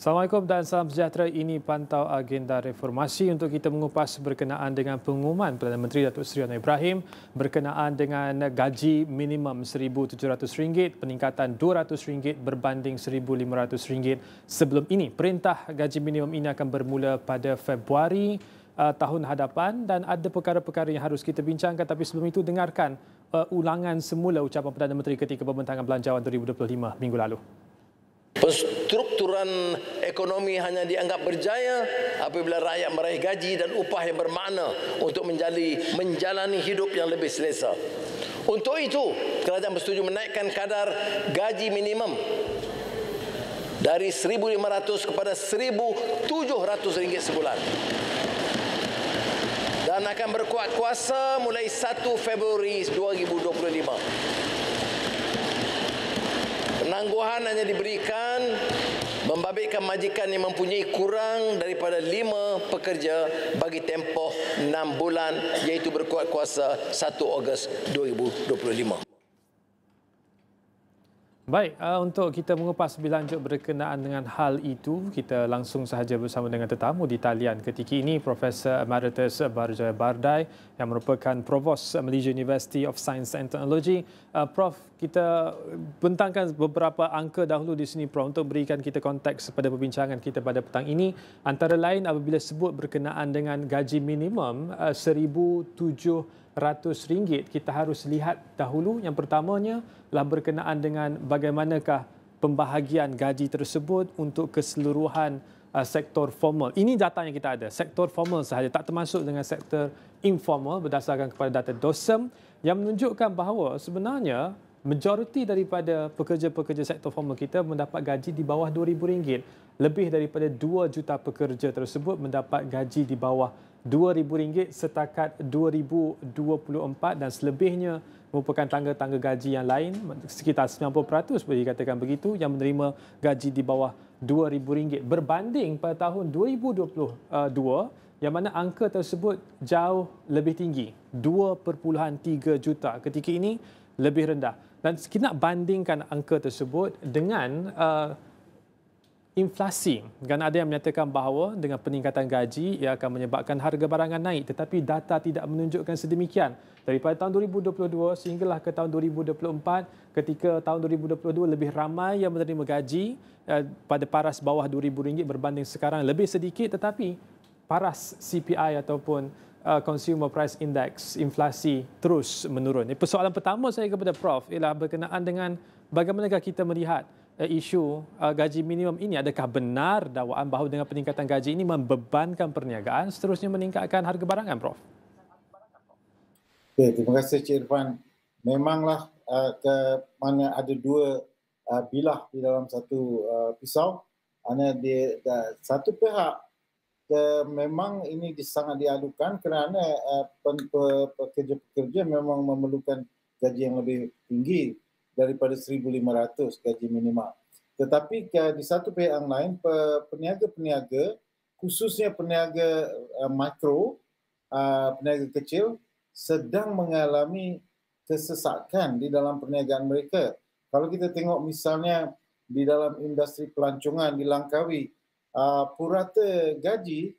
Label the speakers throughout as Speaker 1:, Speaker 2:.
Speaker 1: Assalamualaikum dan salam sejahtera. Ini Pantau Agenda Reformasi untuk kita mengupas berkenaan dengan pengumuman Perdana Menteri Datuk Seri Anwar Ibrahim berkenaan dengan gaji minimum RM1,700, peningkatan RM200 berbanding RM1,500 sebelum ini. Perintah gaji minimum ini akan bermula pada Februari tahun hadapan dan ada perkara-perkara yang harus kita bincangkan, tapi sebelum itu dengarkan ulangan semula ucapan Perdana Menteri ketika pembentangan Belanjawan 2025 minggu lalu.
Speaker 2: Penstrukturan ekonomi hanya dianggap berjaya apabila rakyat meraih gaji dan upah yang bermakna untuk menjalani hidup yang lebih selesa. Untuk itu, kerajaan bersetuju menaikkan kadar gaji minimum dari RM1,500 kepada RM1,700 sebulan dan akan berkuat kuasa mulai 1 Februari 2025. Penangguhan hanya diberikan membabitkan majikan yang mempunyai kurang daripada 5 pekerja bagi tempoh 6 bulan, iaitu berkuat kuasa 1 Ogos 2025.
Speaker 1: Baik, untuk kita mengupas lebih lanjut berkenaan dengan hal itu, kita langsung sahaja bersama dengan tetamu di talian ketika ini, Profesor Emeritus Barjaya Bardai yang merupakan Provos Malaysia University of Science and Technology. Prof, kita bentangkan beberapa angka dahulu di sini, Prof, untuk berikan kita konteks pada perbincangan kita pada petang ini. Antara lain apabila sebut berkenaan dengan gaji minimum RM1,700, kita harus lihat dahulu yang pertamanya lah berkenaan dengan bagaimanakah pembahagian gaji tersebut untuk keseluruhan sektor formal. Ini data yang kita ada, sektor formal sahaja, tak termasuk dengan sektor informal berdasarkan kepada data DOSM yang menunjukkan bahawa sebenarnya majoriti daripada pekerja-pekerja sektor formal kita mendapat gaji di bawah RM2,000. Lebih daripada 2 juta pekerja tersebut mendapat gaji di bawah RM2,000 setakat 2024 dan selebihnya merupakan tangga-tangga gaji yang lain, sekitar 90% boleh dikatakan begitu, yang menerima gaji di bawah RM2,000 berbanding pada tahun 2022 yang mana angka tersebut jauh lebih tinggi, 2.3 juta. Ketika ini lebih rendah. Dan kita nak bandingkan angka tersebut dengan inflasi. Kerana ada yang menyatakan bahawa dengan peningkatan gaji ia akan menyebabkan harga barangan naik, tetapi data tidak menunjukkan sedemikian. Daripada tahun 2022 sehinggalah ke tahun 2024, ketika tahun 2022 lebih ramai yang menerima gaji pada paras bawah RM2,000 berbanding sekarang lebih sedikit, tetapi paras CPI ataupun Consumer Price Index, inflasi terus menurun. Persoalan pertama saya kepada Prof ialah berkenaan dengan bagaimanakah kita melihat isu gaji minimum ini. Adakah benar dakwaan bahawa dengan peningkatan gaji ini membebankan perniagaan seterusnya meningkatkan harga barangan, Prof?
Speaker 3: Okay, terima kasih Cik Irfan. Memanglah ke mana ada dua bilah di dalam satu pisau. Hanya satu pihak memang ini sangat diadukan kerana pekerja-pekerja memang memerlukan gaji yang lebih tinggi daripada RM1,500 gaji minimum. Tetapi di satu pihak yang lain, peniaga-peniaga, khususnya peniaga mikro, peniaga kecil, sedang mengalami kesesakan di dalam perniagaan mereka. Kalau kita tengok misalnya di dalam industri pelancongan di Langkawi, purata gaji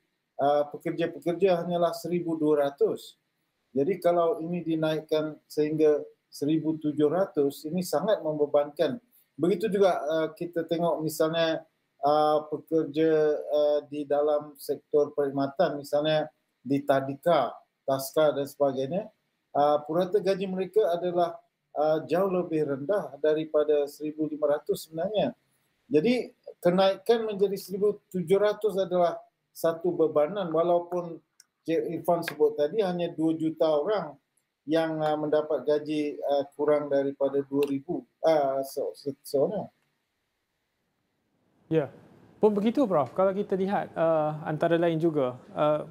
Speaker 3: pekerja-pekerja hanyalah RM1,200. Jadi kalau ini dinaikkan sehingga RM1,700, ini sangat membebankan. Begitu juga kita tengok misalnya pekerja di dalam sektor perkhidmatan, misalnya di Tadika, Taska dan sebagainya, purata gaji mereka adalah jauh lebih rendah daripada RM1,500 sebenarnya. Jadi kenaikan menjadi RM1,700 adalah satu bebanan, walaupun Cik Irfan sebut tadi hanya 2 juta orang yang mendapat gaji kurang daripada RM2,000 seorang.
Speaker 1: Ya, pun begitu Prof. Kalau kita lihat antara lain juga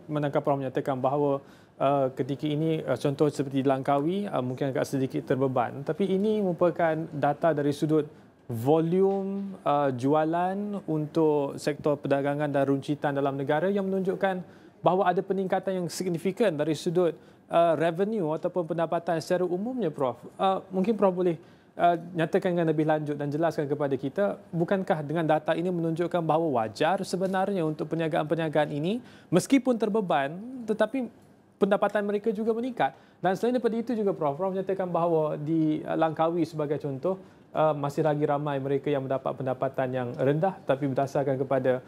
Speaker 1: menangkap Prof menyatakan bahawa ketika ini contoh seperti di Langkawi mungkin agak sedikit terbeban, tapi ini merupakan data dari sudut volume jualan untuk sektor perdagangan dan runcitan dalam negara yang menunjukkan bahawa ada peningkatan yang signifikan dari sudut revenue ataupun pendapatan secara umumnya, Prof. Mungkin Prof boleh nyatakan dengan lebih lanjut dan jelaskan kepada kita, bukankah dengan data ini menunjukkan bahawa wajar sebenarnya untuk perniagaan-perniagaan ini meskipun terbeban tetapi pendapatan mereka juga meningkat. Dan selain daripada itu juga Prof menyatakan bahawa di Langkawi sebagai contoh masih lagi ramai mereka yang mendapat pendapatan yang rendah tapi berdasarkan kepada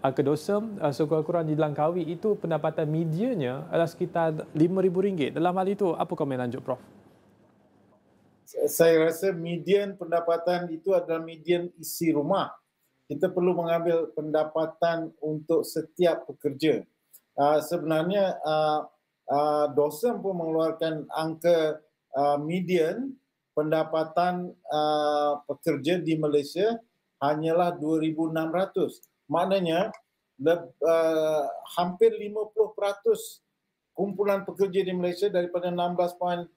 Speaker 1: angka dosa sekurang-kurang di Langkawi itu pendapatan medianya adalah sekitar RM5,000. Dalam hal itu apa komen lanjut Prof?
Speaker 3: Saya rasa median pendapatan itu adalah median isi rumah. Kita perlu mengambil pendapatan untuk setiap pekerja. Sebenarnya DOSM pun mengeluarkan angka median pendapatan pekerja di Malaysia hanyalah 2,600. Maknanya hampir 50% kumpulan pekerja di Malaysia daripada 16.7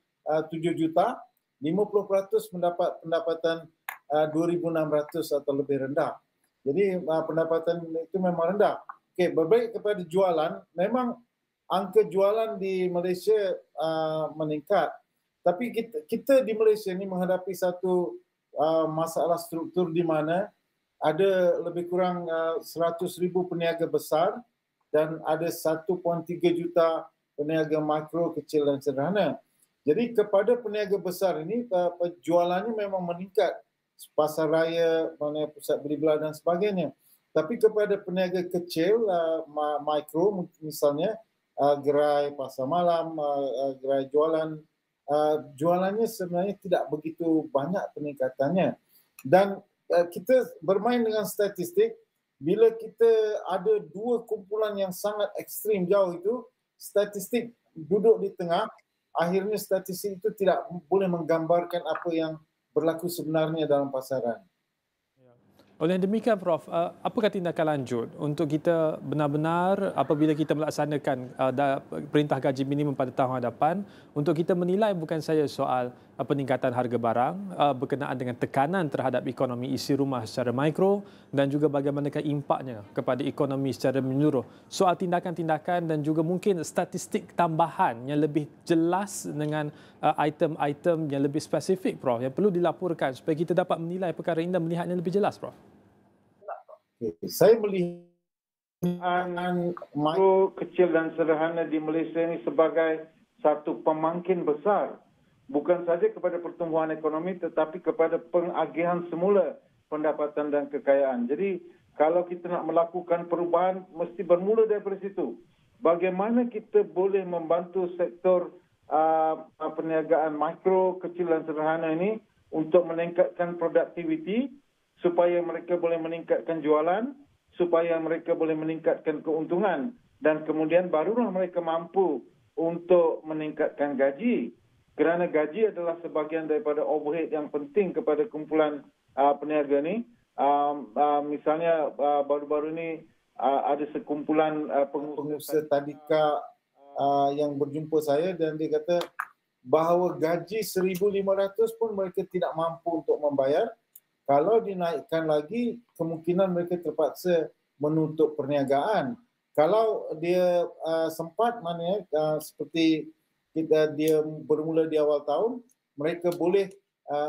Speaker 3: juta, 50% mendapat pendapatan 2,600 atau lebih rendah. Jadi pendapatan itu memang rendah. Okey, berbalik kepada jualan, memang angka jualan di Malaysia meningkat. Tapi kita di Malaysia ni menghadapi satu masalah struktur di mana ada lebih kurang 100,000 peniaga besar dan ada 1.3 juta peniaga makro, kecil dan sederhana. Jadi kepada peniaga besar ini jualannya memang meningkat, pasar raya, pusat beli-belah dan sebagainya. Tapi kepada peniaga kecil, mikro misalnya, gerai pasar malam, gerai jualan, jualannya sebenarnya tidak begitu banyak peningkatannya. Dan kita bermain dengan statistik, bila kita ada dua kumpulan yang sangat ekstrim jauh itu, statistik duduk di tengah, akhirnya statistik itu tidak boleh menggambarkan apa yang berlaku sebenarnya dalam pasaran.
Speaker 1: Oleh demikian Prof, apakah tindakan lanjut untuk kita benar-benar apabila kita melaksanakan perintah gaji minimum pada tahun hadapan untuk kita menilai bukan saja soal peningkatan harga barang berkenaan dengan tekanan terhadap ekonomi isi rumah secara mikro dan juga bagaimanakah impaknya kepada ekonomi secara menyeluruh. Soal tindakan-tindakan dan juga mungkin statistik tambahan yang lebih jelas dengan item-item yang lebih spesifik Prof yang perlu dilaporkan supaya kita dapat menilai perkara ini dan melihatnya lebih jelas Prof.
Speaker 3: Saya melihat makro, kecil dan sederhana di Malaysia ini sebagai satu pemangkin besar, bukan saja kepada pertumbuhan ekonomi tetapi kepada pengagihan semula pendapatan dan kekayaan. Jadi kalau kita nak melakukan perubahan mesti bermula daripada situ. Bagaimana kita boleh membantu sektor perniagaan mikro, kecil dan sederhana ini untuk meningkatkan produktiviti supaya mereka boleh meningkatkan jualan, supaya mereka boleh meningkatkan keuntungan dan kemudian barulah mereka mampu untuk meningkatkan gaji. Kerana gaji adalah sebahagian daripada overhead yang penting kepada kumpulan peniaga ni. Misalnya baru-baru ini ada sekumpulan pengusaha tadika yang berjumpa saya dan dia kata bahawa gaji 1,500 pun mereka tidak mampu untuk membayar. Kalau dinaikkan lagi, kemungkinan mereka terpaksa menutup perniagaan. Kalau dia sempat, maknanya seperti dia bermula di awal tahun, mereka boleh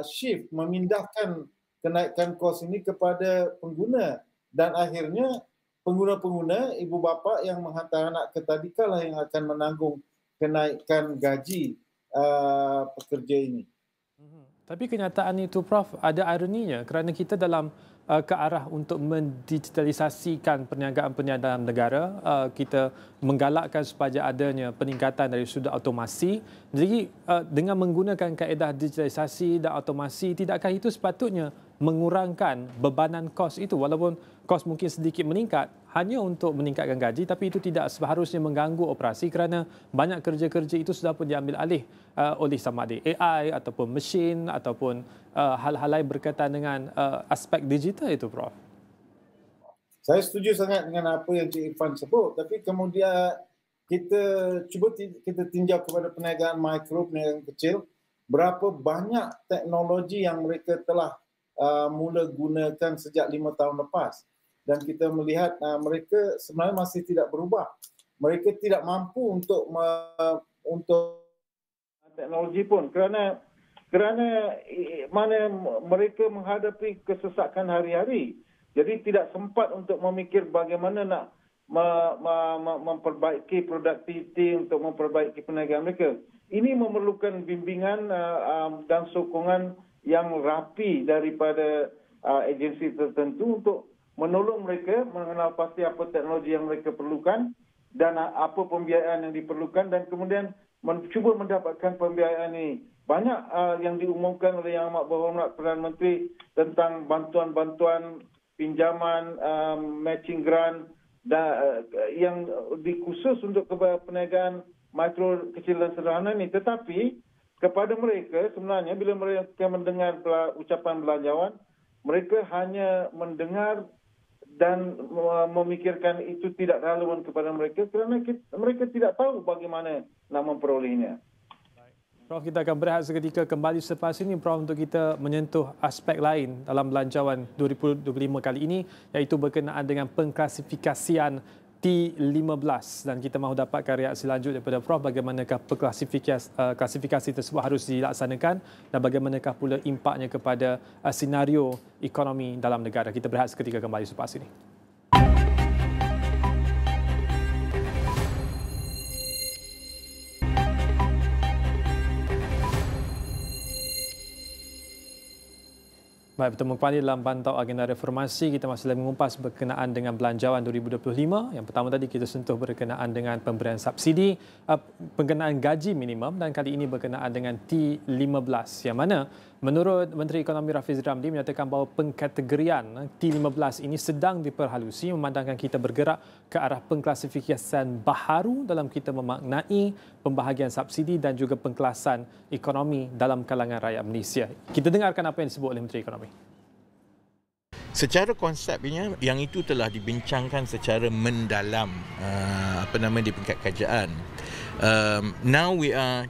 Speaker 3: shift, memindahkan kenaikan kos ini kepada pengguna. Dan akhirnya pengguna-pengguna, ibu bapa yang menghantar anak ke tadika lah yang akan menanggung kenaikan gaji pekerja ini.
Speaker 1: Tapi kenyataan itu Prof ada ironinya kerana kita dalam ke arah untuk mendigitalisasikan perniagaan-perniagaan dalam negara, kita menggalakkan supaya adanya peningkatan dari sudut automasi. Jadi dengan menggunakan kaedah digitalisasi dan automasi, tidakkah itu sepatutnya mengurangkan bebanan kos itu walaupun kos mungkin sedikit meningkat hanya untuk meningkatkan gaji, tapi itu tidak seharusnya mengganggu operasi kerana banyak kerja-kerja itu sudah pun diambil alih oleh sama ada AI ataupun mesin ataupun hal-hal lain berkaitan dengan aspek digital itu Prof.
Speaker 3: Saya setuju sangat dengan apa yang Cik Irfan sebut, tapi kemudian kita cuba kita tinjau kepada perniagaan mikro, perniagaan kecil, berapa banyak teknologi yang mereka telah mula gunakan sejak 5 tahun lepas. Dan kita melihat mereka sebenarnya masih tidak berubah. Mereka tidak mampu untuk teknologi pun kerana kerana mana mereka menghadapi kesesakan hari-hari. Jadi tidak sempat untuk memikir bagaimana nak memperbaiki produktiviti, untuk memperbaiki perniagaan mereka. Ini memerlukan bimbingan dan sokongan yang rapi daripada agensi tertentu untuk menolong mereka mengenal pasti apa teknologi yang mereka perlukan dan apa pembiayaan yang diperlukan, dan kemudian cuba mendapatkan pembiayaan ini. Banyak yang diumumkan oleh Yang Amat Berhormat Perdana Menteri tentang bantuan-bantuan pinjaman, matching grant yang dikhusus untuk perniagaan mikro, kecil dan sederhana ini. Tetapi kepada mereka sebenarnya bila mereka mendengar ucapan belanjawan, mereka hanya mendengar dan memikirkan itu tidak relevan kepada mereka kerana mereka tidak tahu bagaimana nak memperolehnya.
Speaker 1: Prof, kita akan berehat seketika, kembali selepas ini Prof untuk kita menyentuh aspek lain dalam belanjawan 2025 kali ini, iaitu berkenaan dengan pengklasifikasian T15, dan kita mahu dapatkan reaksi lanjut daripada Prof bagaimanakah klasifikasi tersebut harus dilaksanakan dan bagaimanakah pula impaknya kepada senario ekonomi dalam negara. Kita berehat seketika, kembali selepas ini. Baik, bertemu kembali dalam Pantau Agenda Reformasi. Kita masih lagi mengupas berkenaan dengan belanjawan 2025. Yang pertama tadi kita sentuh berkenaan dengan pemberian subsidi, pengenaan gaji minimum, dan kali ini berkenaan dengan T15, yang mana menurut Menteri Ekonomi Rafiz Ramli menyatakan bahawa pengkategorian T15 ini sedang diperhalusi, memandangkan kita bergerak ke arah pengklasifikasian baharu dalam kita memaknai pembahagian subsidi dan juga pengkelasan ekonomi dalam kalangan rakyat Malaysia. Kita dengarkan apa yang disebut oleh Menteri Ekonomi.
Speaker 4: Secara konsepnya, yang itu telah dibincangkan secara mendalam di peringkat kerajaan. Now we are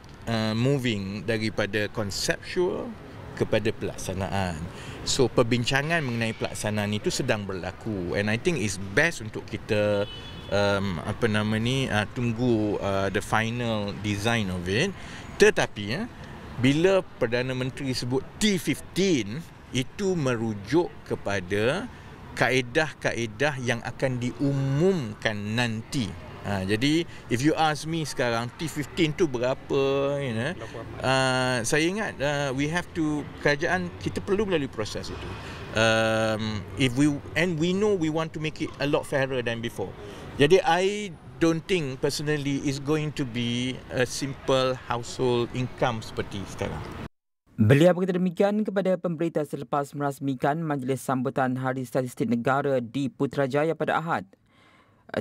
Speaker 4: moving daripada conceptual kepada pelaksanaan. So perbincangan mengenai pelaksanaan itu sedang berlaku, and I think it's best untuk kita tunggu the final design of it. Tetapi bila Perdana Menteri sebut T15, itu merujuk kepada kaedah-kaedah yang akan diumumkan nanti. Jadi if you ask me sekarang T15 tu berapa, saya ingat kerajaan kita perlu melalui proses itu. We know we want to make it a lot fairer than before. Jadi I don't think personally is going to be a simple household income seperti sekarang.
Speaker 5: Beliau berkata demikian kepada pemberita selepas merasmikan Majlis Sambutan Hari Statistik Negara di Putrajaya pada Ahad.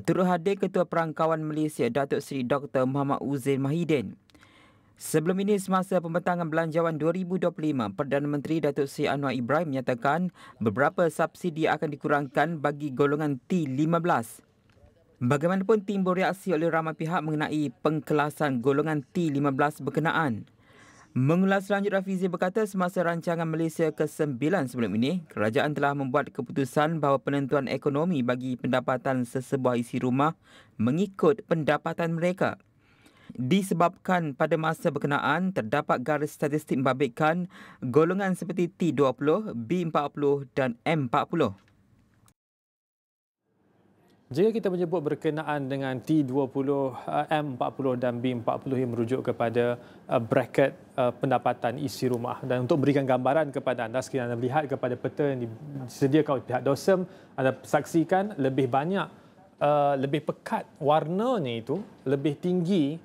Speaker 5: Turut hadir Ketua Perangkawan Malaysia Datuk Seri Dr. Muhammad Uzair Mahidin. Sebelum ini, semasa pembentangan belanjawan 2025, Perdana Menteri Datuk Seri Anwar Ibrahim menyatakan beberapa subsidi akan dikurangkan bagi golongan T15. Bagaimanapun, timbul reaksi oleh ramai pihak mengenai pengkelasan golongan T15 berkenaan. Mengulas lanjut, Rafizi berkata semasa rancangan Malaysia ke-9 sebelum ini, kerajaan telah membuat keputusan bahawa penentuan ekonomi bagi pendapatan sesebuah isi rumah mengikut pendapatan mereka. Disebabkan pada masa berkenaan terdapat garis statistik membabitkan golongan seperti T20, B40 dan M40.
Speaker 1: Jika kita menyebut berkenaan dengan T20, M40 dan B40 yang merujuk kepada bracket pendapatan isi rumah, dan untuk berikan gambaran kepada anda, sekiranya anda melihat kepada peta yang disediakan oleh pihak DOSM, anda saksikan lebih banyak, lebih pekat warnanya itu, lebih tinggi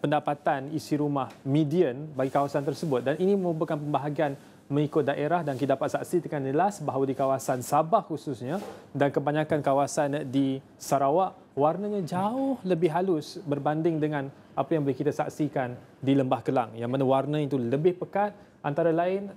Speaker 1: pendapatan isi rumah median bagi kawasan tersebut, dan ini merupakan pembahagian mengikut daerah, dan kita dapat saksikan jelas bahawa di kawasan Sabah khususnya dan kebanyakan kawasan di Sarawak warnanya jauh lebih halus berbanding dengan apa yang boleh kita saksikan di Lembah Kelang, yang mana warna itu lebih pekat. Antara lain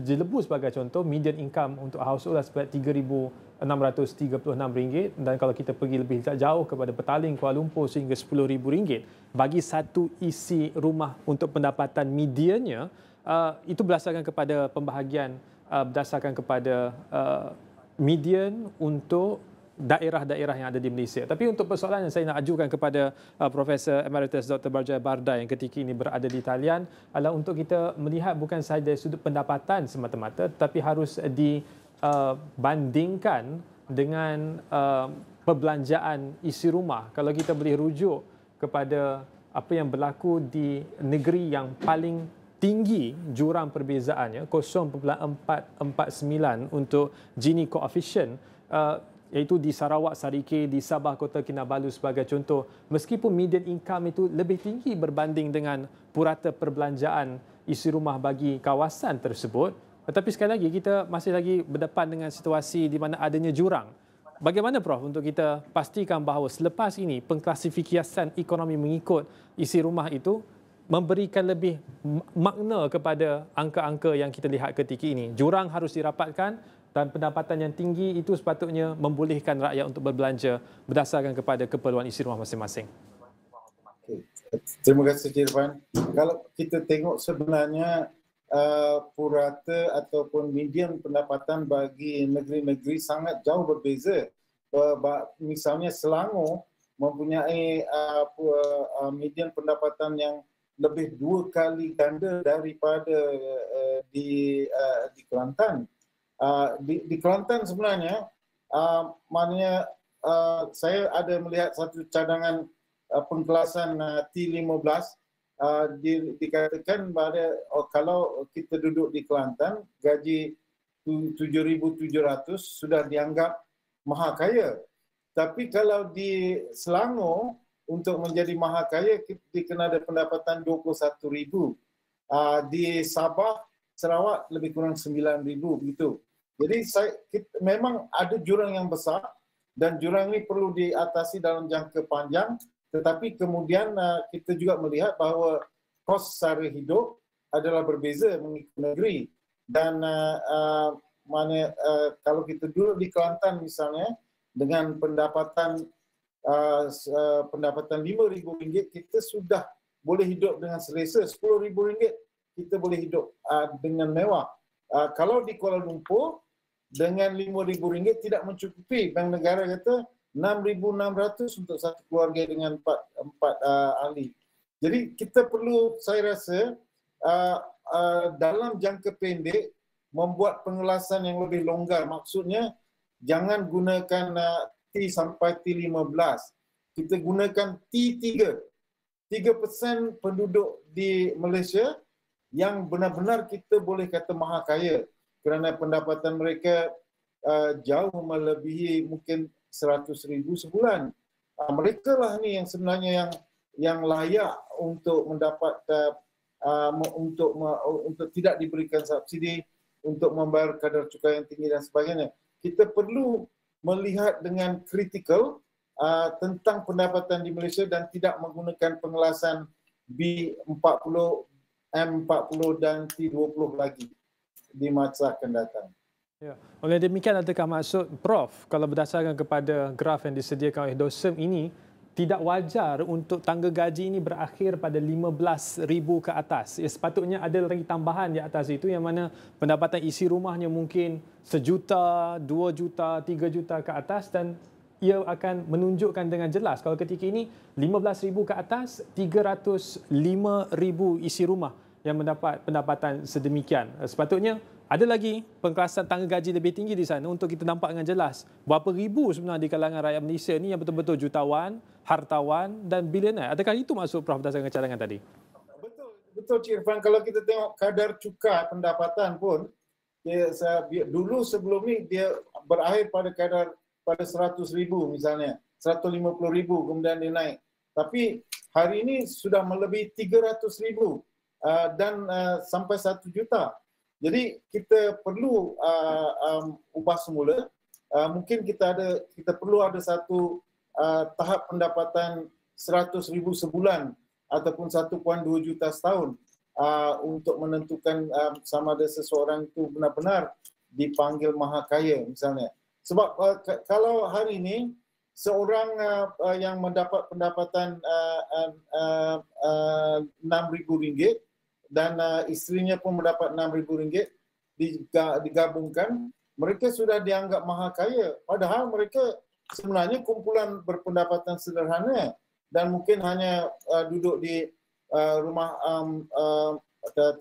Speaker 1: Jelebu sebagai contoh, median income untuk household sebanyak RM3,636, dan kalau kita pergi lebih jauh kepada Petaling, Kuala Lumpur sehingga RM10,000 bagi satu isi rumah untuk pendapatan mediannya. Itu berdasarkan kepada pembahagian berdasarkan kepada median untuk daerah-daerah yang ada di Malaysia. Tapi untuk persoalan yang saya nak ajukan kepada Profesor Emeritus Dr. Barjaya Barda yang ketika ini berada di talian adalah untuk kita melihat bukan sahaja dari sudut pendapatan semata-mata, tetapi harus dibandingkan dengan perbelanjaan isi rumah. Kalau kita boleh rujuk kepada apa yang berlaku di negeri yang paling tinggi jurang perbezaannya 0.449 untuk Gini coefficient, iaitu di Sarawak, Sarike, di Sabah, Kota Kinabalu sebagai contoh. Meskipun median income itu lebih tinggi berbanding dengan purata perbelanjaan isi rumah bagi kawasan tersebut, tetapi sekali lagi kita masih lagi berdepan dengan situasi di mana adanya jurang. Bagaimana Prof untuk kita pastikan bahawa selepas ini pengklasifikasian ekonomi mengikut isi rumah itu memberikan lebih makna kepada angka-angka yang kita lihat ketika ini. Jurang harus dirapatkan dan pendapatan yang tinggi itu sepatutnya membolehkan rakyat untuk berbelanja berdasarkan kepada keperluan isi rumah masing-masing.
Speaker 3: Terima kasih Cik Irfan. Kalau kita tengok sebenarnya purata ataupun median pendapatan bagi negeri-negeri sangat jauh berbeza. Misalnya Selangor mempunyai median pendapatan yang lebih 2 kali ganda daripada di Kelantan. Di Kelantan sebenarnya, maknanya saya ada melihat satu cadangan pengkelasan T15, dikatakan bahawa kalau kita duduk di Kelantan, gaji 7,700 sudah dianggap maha kaya. Tapi kalau di Selangor, untuk menjadi maha kaya, kita kena ada pendapatan 21,000. Di Sabah, Sarawak lebih kurang 9,000 begitu. Jadi memang ada jurang yang besar dan jurang ini perlu diatasi dalam jangka panjang, tetapi kemudian kita juga melihat bahawa kos sara hidup adalah berbeza mengikut negeri. Dan kalau kita duduk di Kelantan misalnya dengan pendapatan RM5,000, kita sudah boleh hidup dengan selesa. RM10,000 kita boleh hidup dengan mewah. Kalau di Kuala Lumpur dengan RM5,000 tidak mencukupi. Bank Negara kata RM6,600 untuk satu keluarga dengan empat ahli. Jadi kita perlu, saya rasa, dalam jangka pendek membuat pengelasan yang lebih longgar. Maksudnya jangan gunakan T sampai T15. Kita gunakan T3. 3% penduduk di Malaysia yang benar-benar kita boleh kata maha kaya kerana pendapatan mereka jauh melebihi mungkin 100,000 sebulan. Mereka lah ni yang sebenarnya yang layak untuk mendapat untuk tidak diberikan subsidi, untuk membayar kadar cukai yang tinggi dan sebagainya. Kita perlu melihat dengan kritikal tentang pendapatan di Malaysia dan tidak menggunakan pengelasan B40, M40 dan T20 lagi di masa akan datang.
Speaker 1: Ya. Oleh demikian, adakah maksud Prof, kalau berdasarkan kepada graf yang disediakan oleh DOSEM ini, tidak wajar untuk tangga gaji ini berakhir pada 15,000 ke atas? Sepatutnya ada lagi tambahan di atas itu yang mana pendapatan isi rumahnya mungkin 1 juta, 2 juta, 3 juta ke atas, dan ia akan menunjukkan dengan jelas kalau ketika ini 15,000 ke atas, 305,000 isi rumah yang mendapat pendapatan sedemikian. Sepatutnya ada lagi pengkelasan tangga gaji lebih tinggi di sana untuk kita nampak dengan jelas berapa ribu sebenarnya di kalangan rakyat Malaysia ni yang betul-betul jutawan, hartawan dan bilioner. Adakah itu maksud Prof berdasarkan cadangan tadi?
Speaker 3: Betul Cik Irfan. Kalau kita tengok kadar cukai pendapatan pun, dulu sebelum ni dia berakhir pada 100,000 misalnya, 150,000 kemudian dia naik. Tapi hari ini sudah melebihi 300,000 dan sampai 1 juta. Jadi kita perlu ubah semula. Mungkin kita perlu ada satu tahap pendapatan 100,000 sebulan ataupun 1.2 juta setahun untuk menentukan sama ada seseorang itu benar-benar dipanggil maha kaya misalnya. Sebab kalau hari ini seorang yang mendapat pendapatan RM6,000 dan isterinya pun mendapat RM6,000 digabungkan, mereka sudah dianggap maha kaya. Padahal mereka sebenarnya kumpulan berpendapatan sederhana dan mungkin hanya duduk di rumah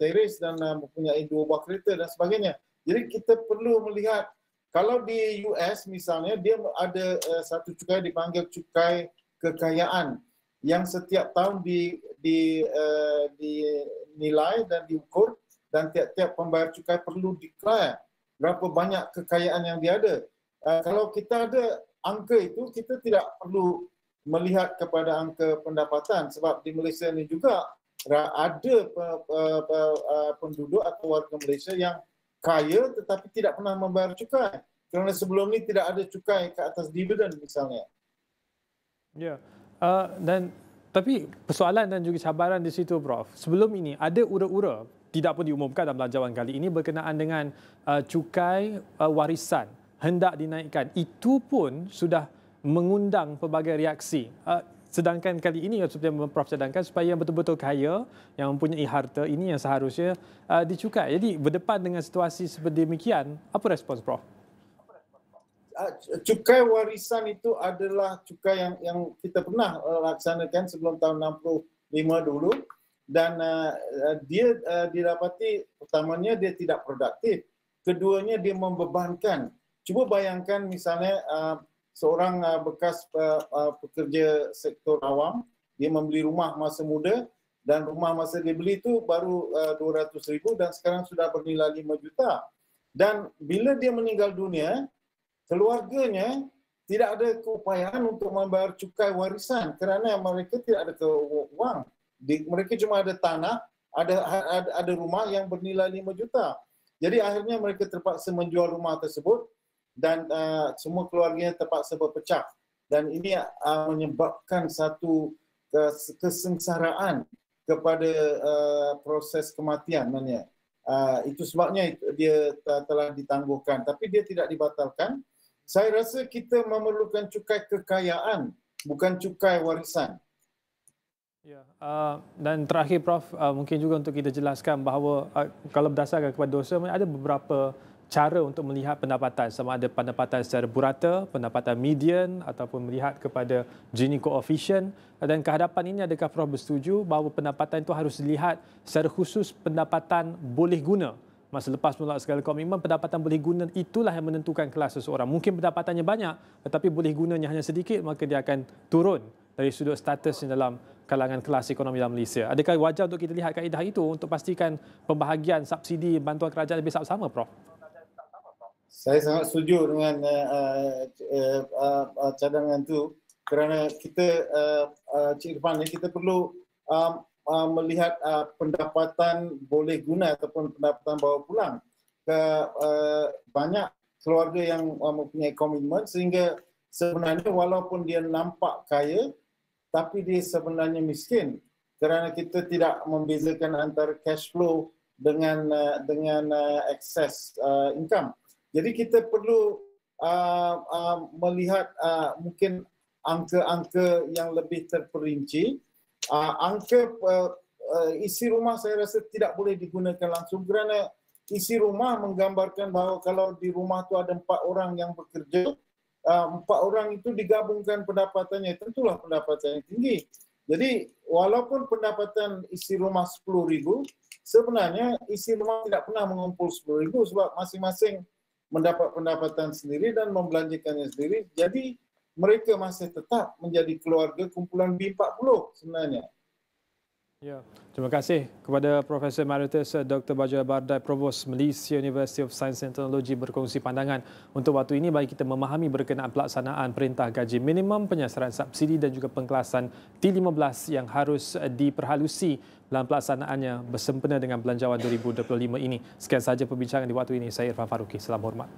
Speaker 3: teres dan mempunyai 2 buah kereta dan sebagainya. Jadi kita perlu melihat, kalau di US misalnya, dia ada satu cukai dipanggil cukai kekayaan yang setiap tahun dinilai dan diukur, dan tiap-tiap pembayar cukai perlu declare berapa banyak kekayaan yang dia ada. Kalau kita ada angka itu, kita tidak perlu melihat kepada angka pendapatan, sebab di Malaysia ini juga ada penduduk atau warga Malaysia yang kaya tetapi tidak pernah membayar cukai. Kerana sebelum ini tidak ada cukai ke atas dividen misalnya.
Speaker 1: Ya. Tapi persoalan dan juga cabaran di situ, Prof. Sebelum ini ada ura-ura, tidak pun diumumkan dalam belanjawan kali ini, berkenaan dengan cukai warisan hendak dinaikkan. Itu pun sudah mengundang pelbagai reaksi. Sedangkan kali ini, seperti yang Prof cadangkan, supaya yang betul-betul kaya, yang mempunyai harta ini yang seharusnya dicukai. Jadi berdepan dengan situasi seperti demikian, apa respons Prof?
Speaker 3: Cukai warisan itu adalah cukai yang kita pernah laksanakan sebelum tahun 65 dulu, dan dia didapati, pertamanya dia tidak produktif, keduanya dia membebankan. Cuba bayangkan misalnya seorang bekas pekerja sektor awam, dia membeli rumah masa muda, dan rumah masa dia beli itu baru 200,000 dan sekarang sudah bernilai 5 juta. Dan bila dia meninggal dunia, keluarganya tidak ada keupayaan untuk membayar cukai warisan kerana mereka tidak ada wang. Mereka cuma ada tanah, ada rumah yang bernilai 5 juta. Jadi akhirnya mereka terpaksa menjual rumah tersebut dan semua keluarganya terpaksa berpecah. Dan ini menyebabkan satu kesengsaraan kepada proses kematian. Itu sebabnya dia telah ditangguhkan. Tapi dia tidak dibatalkan. Saya rasa kita memerlukan cukai kekayaan, bukan cukai warisan.
Speaker 1: Ya, dan terakhir Prof, mungkin juga untuk kita jelaskan bahawa kalau berdasarkan kepada dosa, ada beberapa cara untuk melihat pendapatan, sama ada pendapatan secara burata, pendapatan median ataupun melihat kepada Gini coefficient. Dan kehadapan ini, adakah Prof bersetuju bahawa pendapatan itu harus dilihat secara khusus pendapatan boleh guna? Masa lepas menolak segala komitmen, pendapatan boleh guna itulah yang menentukan kelas seseorang. Mungkin pendapatannya banyak tetapi boleh gunanya hanya sedikit, maka dia akan turun dari sudut status dalam kalangan kelas ekonomi dalam Malaysia. Adakah wajar untuk kita lihat kaedah itu untuk pastikan pembahagian subsidi bantuan kerajaan lebih sama, Prof?
Speaker 3: Saya sangat setuju dengan cadangan itu, kerana kita, Cik Irfan, kita perlu melihat pendapatan boleh guna ataupun pendapatan bawa pulang. Banyak keluarga yang mempunyai komitmen sehingga sebenarnya walaupun dia nampak kaya, tapi dia sebenarnya miskin kerana kita tidak membezakan antara cash flow dengan excess income. Jadi kita perlu melihat mungkin angka-angka yang lebih terperinci. Angka isi rumah saya rasa tidak boleh digunakan langsung kerana isi rumah menggambarkan bahawa kalau di rumah tu ada 4 orang yang bekerja, 4 orang itu digabungkan pendapatannya, tentulah pendapatan yang tinggi. Jadi walaupun pendapatan isi rumah 10,000, sebenarnya isi rumah tidak pernah mengumpul 10,000 sebab masing-masing mendapat pendapatan sendiri dan membelanjakannya sendiri. Jadi mereka masih tetap menjadi keluarga kumpulan B40 sebenarnya.
Speaker 1: Ya, terima kasih kepada Profesor Emeritus Dr. Bajoy Bardai, Provos Malaysia University of Science and Technology berkongsi pandangan untuk waktu ini bagi kita memahami berkenaan pelaksanaan Perintah Gaji Minimum, penyasaran subsidi dan juga pengkelasan T15 yang harus diperhalusi dalam pelaksanaannya bersempena dengan Belanjawan 2025 ini. Sekian sahaja perbincangan di waktu ini. Saya Irfan Faruqi. Salam hormat.